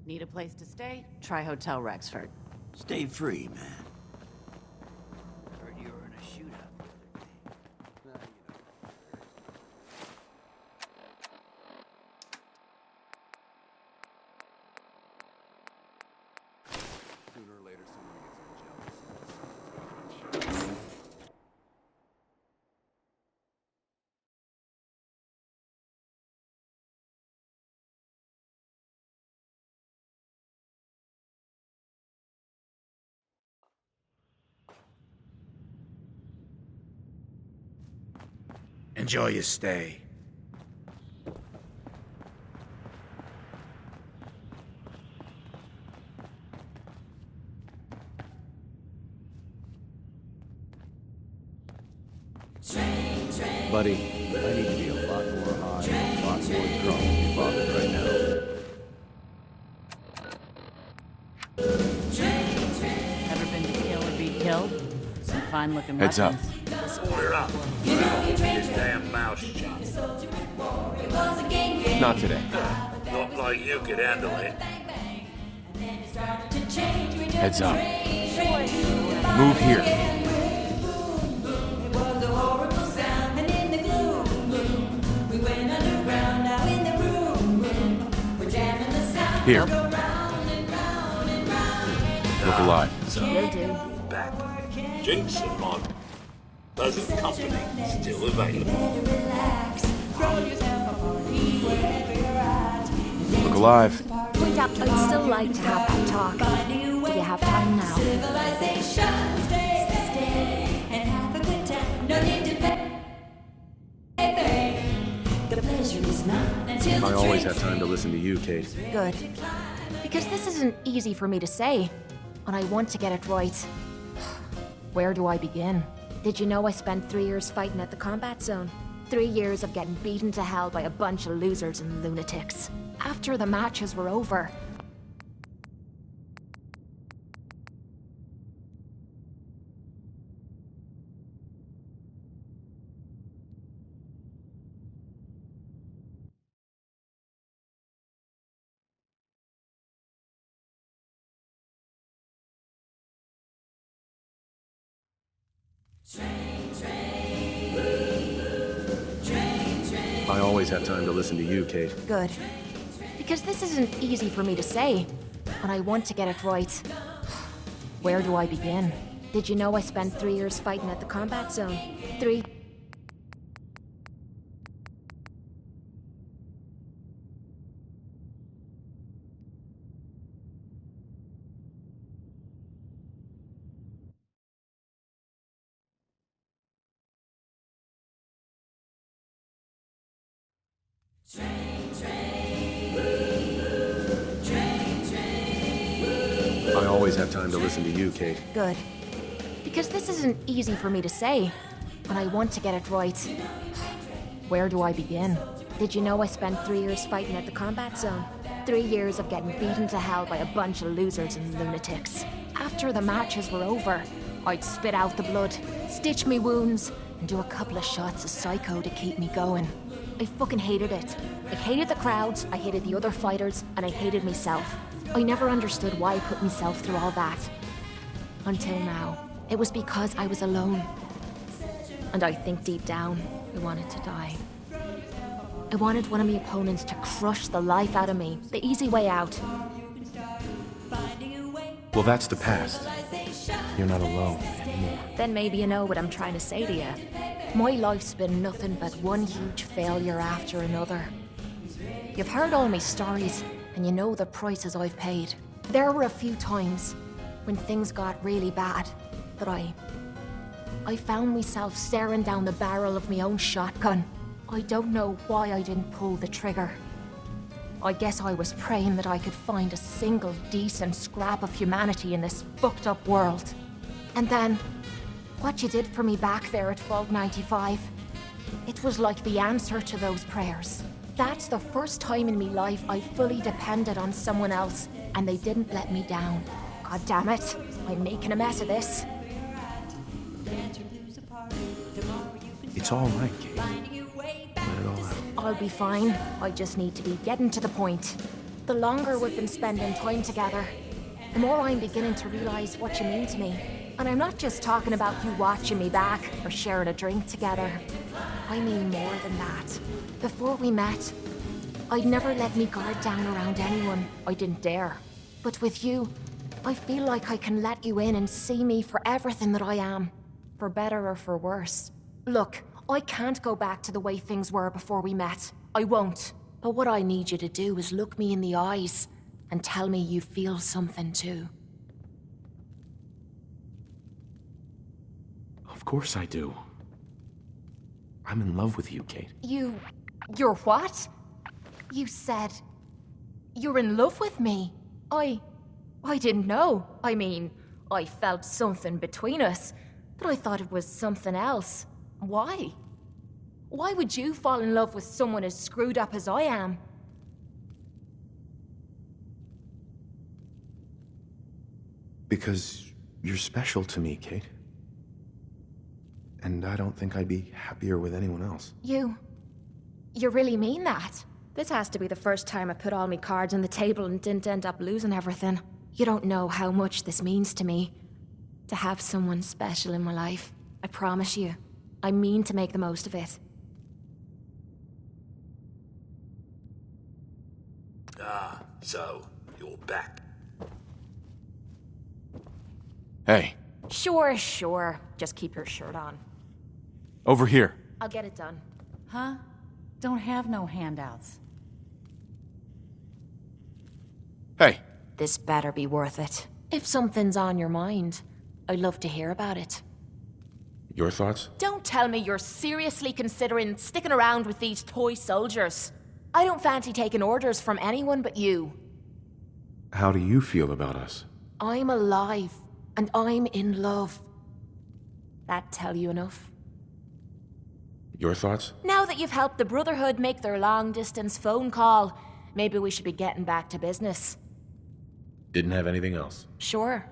Need a place to stay? Try Hotel Rexford. Stay free, man. Heard you were in a shootout the other day. Sooner or later, someone gets jealous. Enjoy your stay. Buddy, I need to be a lot more high, a lot more drunk to be bothered right now. Ever been to kill or be killed? Some fine-looking Heads up. weapons. Order up. Keep your damn mouth shut. Not today. Not like you could handle it. Heads up. Move here. Here. Look alive. Will do. Back. Jinx and Mon. Pleasant company. Still available. Look alive. Point out, I'd still like to have that talk. Do you have time now? I always have time to listen to you, Kate. Good. Because this isn't easy for me to say, and I want to get it right. Where do I begin? Did you know I spent 3 years fighting at the combat zone? 3 years of getting beaten to hell by a bunch of losers and lunatics. After the matches were over, I always have time to listen to you, Kate. good. Because this isn't easy for me to say, and I want to get it right. Where do I begin? Did you know I spent 3 years fighting at the combat zone? 3... I always have time to listen to you, Kate. Good. Because this isn't easy for me to say, and I want to get it right. Where do I begin? Did you know I spent 3 years fighting at the combat zone? 3 years of getting beaten to hell by a bunch of losers and lunatics. After the matches were over, I'd spit out the blood, stitch me wounds, and do a couple of shots of Psycho to keep me going. I fucking hated it. I hated the crowds, I hated the other fighters, and I hated myself. I never understood why I put myself through all that. Until now. It was because I was alone. And I think deep down, I wanted to die. I wanted one of my opponents to crush the life out of me. The easy way out. Well, that's the past. You're not alone anymore. Then maybe you know what I'm trying to say to you. My life's been nothing but one huge failure after another. You've heard all my stories, and you know the prices I've paid. There were a few times when things got really bad that I found myself staring down the barrel of my own shotgun. I don't know why I didn't pull the trigger. I guess I was praying that I could find a single decent scrap of humanity in this fucked up world. And then, what you did for me back there at Vault 95, it was like the answer to those prayers. That's the first time in my life I fully depended on someone else, and they didn't let me down. God damn it, I'm making a mess of this. It's all right, Kate. Let it all out. I'll be fine. I just need to be getting to the point. the longer we've been spending time together, the more I'm beginning to realize what you mean to me. And I'm not just talking about you watching me back or sharing a drink together. I mean more than that. Before we met, I'd never let me guard down around anyone. I didn't dare. But with you, I feel like I can let you in and see me for everything that I am. For better or for worse. Look, I can't go back to the way things were before we met. I won't. But what I need you to do is look me in the eyes and tell me you feel something too. Of course I do. I'm in love with you, Kate. You're what? You said... you're in love with me? I didn't know. I mean, I felt something between us, but I thought it was something else. Why? Why would you fall in love with someone as screwed up as I am? Because you're special to me, Kate. And I don't think I'd be happier with anyone else. You really mean that? This has to be the first time I put all my cards on the table and didn't end up losing everything. You don't know how much this means to me. To have someone special in my life. I promise you. I mean to make the most of it. Ah, so, you're back. Hey, Sure. Just keep your shirt on. over here. I'll get it done. Huh? Don't have no handouts. Hey, This better be worth it. If something's on your mind, I'd love to hear about it. your thoughts? Don't tell me you're seriously considering sticking around with these toy soldiers. I don't fancy taking orders from anyone but you. How do you feel about us? I'm alive, and I'm in love. That tell you enough? Your thoughts? Now that you've helped the Brotherhood make their long-distance phone call, maybe we should be getting back to business. Didn't have anything else. Sure.